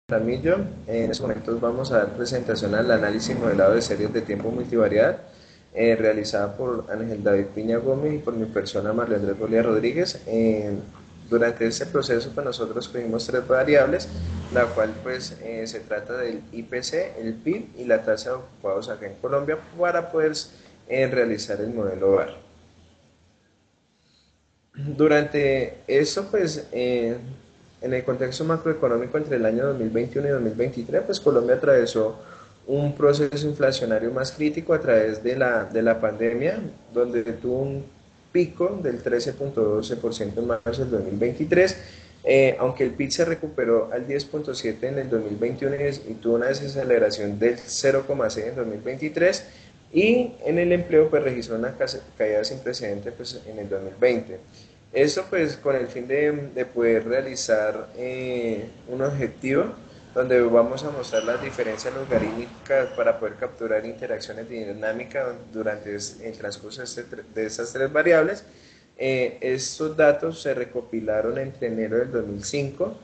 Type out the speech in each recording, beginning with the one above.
Ramillo. En estos momentos vamos a dar presentación al análisis modelado de series de tiempo multivariada realizada por Ángel David Piña Gómez y por mi persona María Andrés Bolívar Rodríguez. Durante este proceso pues nosotros cogimos tres variables, la cual pues se trata del IPC, el PIB y la tasa de ocupados acá en Colombia para poder realizar el modelo VAR. Durante eso, pues, en el contexto macroeconómico entre el año 2021 y 2023, pues Colombia atravesó un proceso inflacionario más crítico a través de la pandemia, donde tuvo un pico del 13.12% en marzo del 2023, aunque el PIB se recuperó al 10.7% en el 2021 y tuvo una desaceleración del 0.6% en 2023, y en el empleo pues registró una caída sin precedentes pues, en el 2020. Esto pues con el fin de poder realizar un objetivo donde vamos a mostrar las diferencias logarítmicas para poder capturar interacciones dinámicas durante el transcurso de estas tres variables. Estos datos se recopilaron entre enero del 2005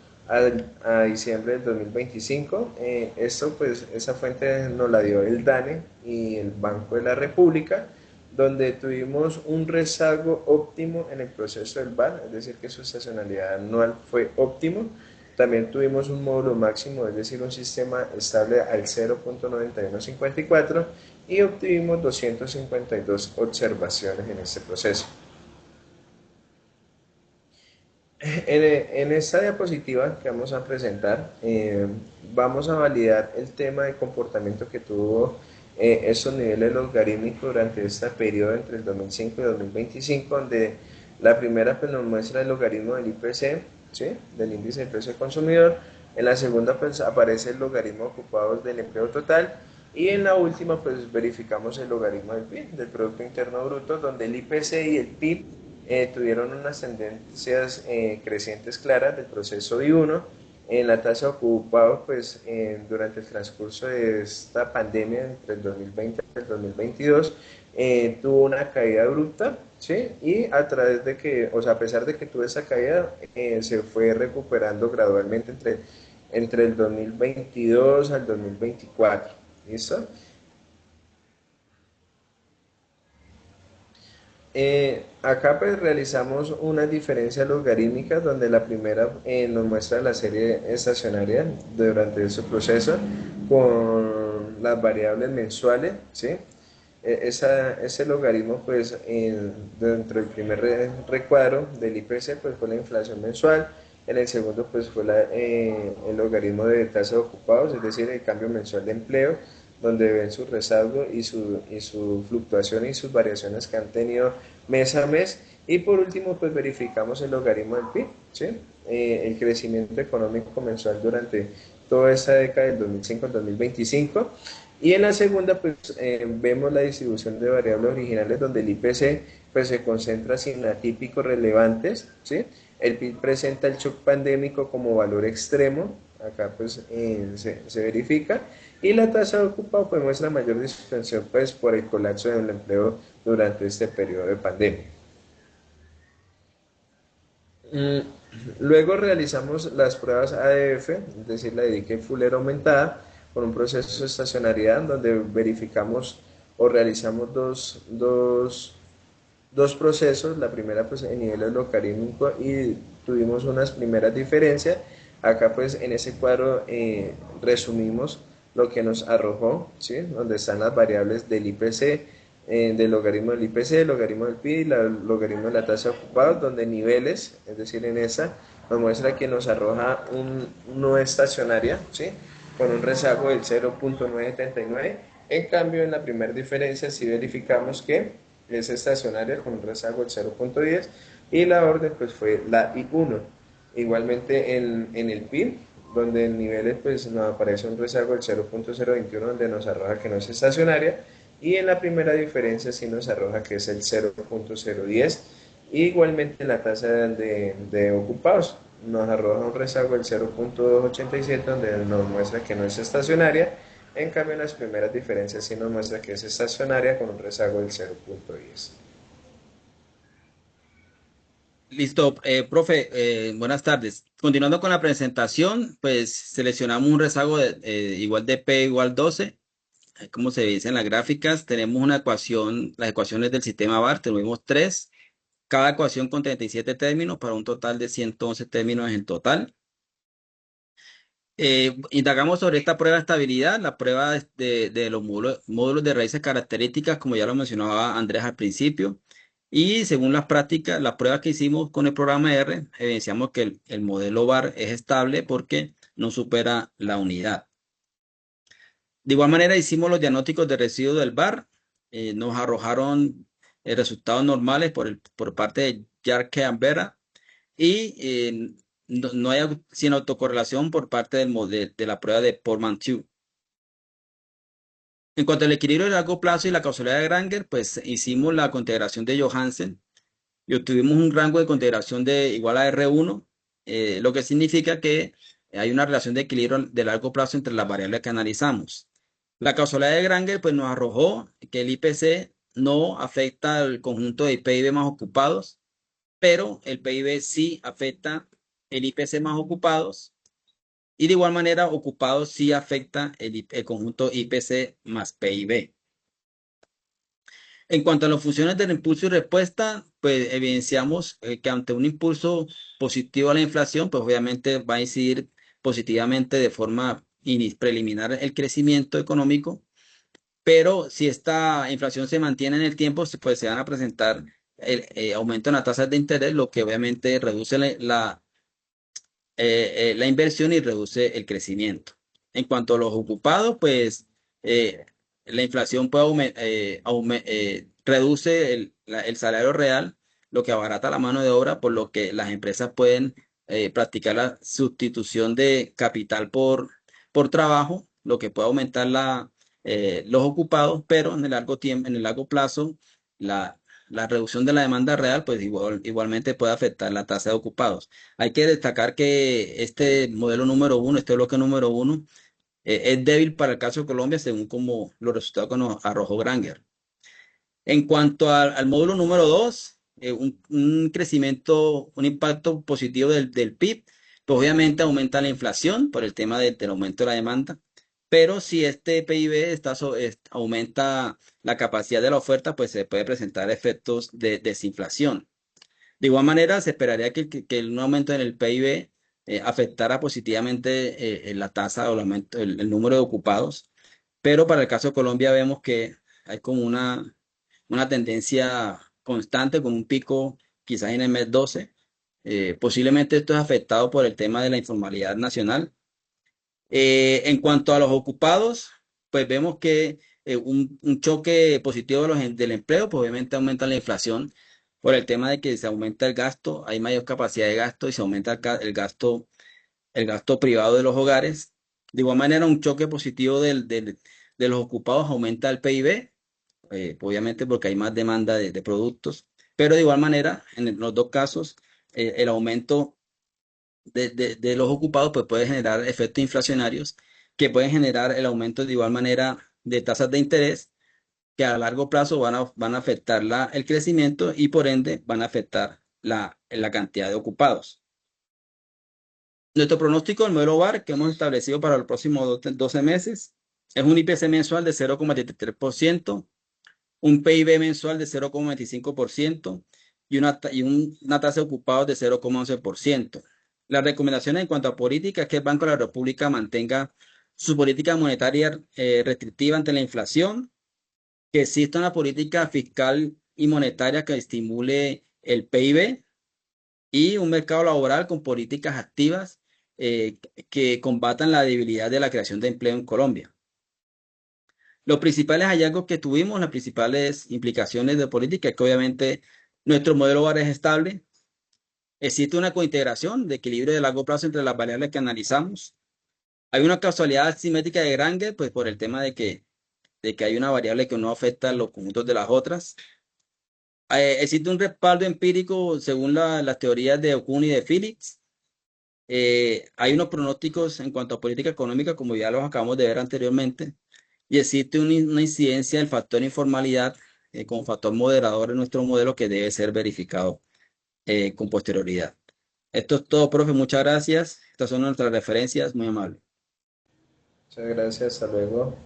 a diciembre del 2025. Esto pues esa fuente nos la dio el DANE y el Banco de la República, donde tuvimos un rezago óptimo en el proceso del VAR, es decir, que su estacionalidad anual fue óptimo. También tuvimos un módulo máximo, es decir, un sistema estable al 0.9154 y obtuvimos 252 observaciones en este proceso. En esta diapositiva que vamos a presentar, vamos a validar el tema de comportamiento que tuvo estos niveles logarítmicos durante este periodo entre el 2005 y 2025, donde la primera pues, nos muestra el logaritmo del IPC, ¿sí? Del índice de precio del consumidor. En la segunda pues, aparece el logaritmo de ocupados del empleo total. Y en la última pues verificamos el logaritmo del PIB, del Producto Interno Bruto, donde el IPC y el PIB tuvieron unas tendencias crecientes claras del proceso I1. En la tasa de ocupados, pues durante el transcurso de esta pandemia entre el 2020 y el 2022, tuvo una caída abrupta, ¿sí? Y a través de que, o sea, a pesar de que tuvo esa caída, se fue recuperando gradualmente entre el 2022 al 2024, ¿listo? Acá pues realizamos unas diferencias logarítmicas donde la primera nos muestra la serie estacionaria durante ese proceso con las variables mensuales, ¿sí? Ese logaritmo pues dentro del primer recuadro del IPC pues fue la inflación mensual, en el segundo pues fue el logaritmo de tasa de ocupados, es decir, el cambio mensual de empleo, donde ven su rezago y su fluctuación y sus variaciones que han tenido mes a mes. Y por último, pues verificamos el logaritmo del PIB, ¿sí? El crecimiento económico mensual durante toda esta década del 2005 al 2025. Y en la segunda, pues vemos la distribución de variables originales donde el IPC pues, se concentra sin atípicos relevantes, ¿sí? El PIB presenta el shock pandémico como valor extremo, acá pues se verifica, y la tasa de ocupado pues muestra mayor dispersión pues por el colapso del empleo durante este periodo de pandemia. Mm, Luego realizamos las pruebas ADF, es decir, la dedique Fuller aumentada, con un proceso de estacionariedad donde verificamos o realizamos dos procesos. La primera pues en niveles logarítmicos y tuvimos unas primeras diferencias. Acá pues en ese cuadro resumimos lo que nos arrojó, ¿sí? Donde están las variables del IPC, del logaritmo del IPC, el logaritmo del PIB y el logaritmo de la tasa de ocupados, donde niveles, es decir, en esa nos muestra que nos arroja un no estacionaria, ¿sí? Con un rezago del 0.979. En cambio, en la primera diferencia sí verificamos que es estacionaria con un rezago del 0.10 y la orden pues fue la I1. Igualmente en el PIB, donde en niveles pues nos aparece un rezago del 0.021 donde nos arroja que no es estacionaria, y en la primera diferencia sí nos arroja que es el 0.010. Igualmente en la tasa de ocupados nos arroja un rezago del 0.287 donde nos muestra que no es estacionaria. En cambio, en las primeras diferencias sí nos muestra que es estacionaria con un rezago del 0.10. Listo, profe, buenas tardes. Continuando con la presentación, pues seleccionamos un rezago igual de P igual 12. Como se dice en las gráficas, tenemos una ecuación, las ecuaciones del sistema VAR, tenemos tres, cada ecuación con 37 términos para un total de 111 términos en total. Indagamos sobre esta prueba de estabilidad, la prueba de los módulos de raíces características, como ya lo mencionaba Andrés al principio. Y según las prácticas, las pruebas que hicimos con el programa R, evidenciamos que el modelo VAR es estable porque no supera la unidad. De igual manera, hicimos los diagnósticos de residuos del VAR. Nos arrojaron resultados normales por parte de Jarque Ambera y no hay sin autocorrelación por parte de la prueba de Portman-Tew. En cuanto al equilibrio de largo plazo y la causalidad de Granger, pues hicimos la consideración de Johansen y obtuvimos un rango de consideración de igual a R1, lo que significa que hay una relación de equilibrio de largo plazo entre las variables que analizamos. La causalidad de Granger pues, nos arrojó que el IPC no afecta al conjunto de PIB más ocupados, pero el PIB sí afecta el IPC más ocupados y de igual manera ocupados sí afecta el conjunto IPC más PIB. En cuanto a las funciones del impulso y respuesta, pues evidenciamos que ante un impulso positivo a la inflación, pues obviamente va a incidir positivamente de forma preliminar el crecimiento económico, pero si esta inflación se mantiene en el tiempo, pues se van a presentar el aumento en las tasas de interés, lo que obviamente reduce la inversión y reduce el crecimiento. En cuanto a los ocupados, pues la inflación puede reduce el salario real, lo que abarata la mano de obra, por lo que las empresas pueden practicar la sustitución de capital por trabajo, lo que puede aumentar los ocupados, pero en el largo tiempo, en el largo plazo, la reducción de la demanda real, pues igualmente puede afectar la tasa de ocupados. Hay que destacar que este modelo número uno, este bloque número uno, es débil para el caso de Colombia según como los resultados que nos arrojó Granger. En cuanto al módulo número dos, un crecimiento, un impacto positivo del PIB, pues obviamente aumenta la inflación por el tema del aumento de la demanda, pero si este PIB aumenta la capacidad de la oferta, pues se puede presentar efectos de desinflación. De igual manera, se esperaría que un aumento en el PIB afectara positivamente la tasa o el número de ocupados, pero para el caso de Colombia vemos que hay como una tendencia constante con un pico quizás en el mes 12. Posiblemente esto es afectado por el tema de la informalidad nacional. En cuanto a los ocupados, pues vemos que un choque positivo del empleo, pues obviamente aumenta la inflación por el tema de que se aumenta el gasto, hay mayor capacidad de gasto y se aumenta el gasto privado de los hogares. De igual manera, un choque positivo de los ocupados aumenta el PIB, obviamente porque hay más demanda de productos, pero de igual manera, en los dos casos, el aumento de los ocupados pues puede generar efectos inflacionarios que pueden generar el aumento de igual manera de tasas de interés que a largo plazo van a afectar el crecimiento y por ende van a afectar la cantidad de ocupados. Nuestro pronóstico del modelo VAR que hemos establecido para los próximos 12 meses es un IPC mensual de 0,73%, un PIB mensual de 0,25% y una tasa de ocupados de 0,11%. Las recomendaciones en cuanto a política es que el Banco de la República mantenga su política monetaria restrictiva ante la inflación, que exista una política fiscal y monetaria que estimule el PIB y un mercado laboral con políticas activas eh, que combatan la debilidad de la creación de empleo en Colombia. Los principales hallazgos que tuvimos, las principales implicaciones de política, es que obviamente nuestro modelo VAR es estable, existe una cointegración de equilibrio de largo plazo entre las variables que analizamos. Hay una causalidad simétrica de Granger, pues por el tema de que hay una variable que no afecta a los conjuntos de las otras. Existe un respaldo empírico según las teorías de Okun y de Phillips. Hay unos pronósticos en cuanto a política económica, como ya los acabamos de ver anteriormente, y existe una incidencia del factor informalidad como factor moderador en nuestro modelo que debe ser verificado. con posterioridad. Esto es todo, profe. Muchas gracias. Estas son nuestras referencias. Muy amable. Muchas gracias, hasta luego.